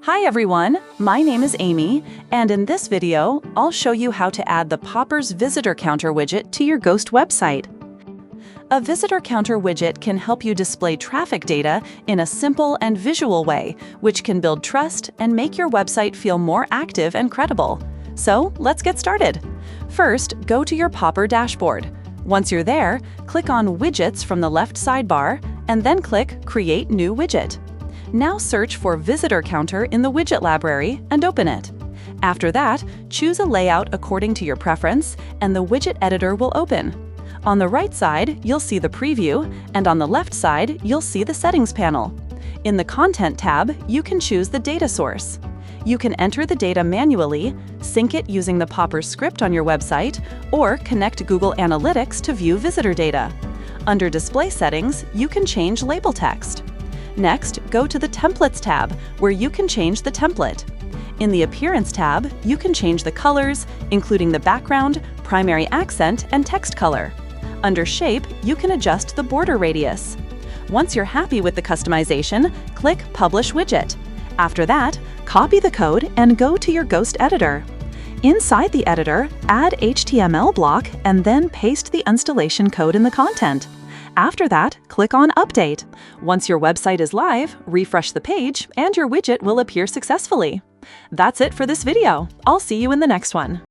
Hi everyone, my name is Amy, and in this video, I'll show you how to add the Poppers Visitor Counter widget to your Ghost website. A visitor counter widget can help you display traffic data in a simple and visual way, which can build trust and make your website feel more active and credible. So let's get started. First, go to your Popper dashboard. Once you're there, click on Widgets from the left sidebar, and then click Create New Widget. Now search for Visitor Counter in the widget library and open it. After that, choose a layout according to your preference, and the widget editor will open. On the right side, you'll see the preview, and on the left side, you'll see the settings panel. In the Content tab, you can choose the data source. You can enter the data manually, sync it using the Popper script on your website, or connect Google Analytics to view visitor data. Under Display Settings, you can change label text. Next, go to the Templates tab, where you can change the template. In the Appearance tab, you can change the colors, including the background, primary accent, and text color. Under Shape, you can adjust the border radius. Once you're happy with the customization, click Publish Widget. After that, copy the code and go to your Ghost editor. Inside the editor, add HTML block and then paste the installation code in the content. After that, click on Update. Once your website is live, refresh the page and your widget will appear successfully. That's it for this video. I'll see you in the next one.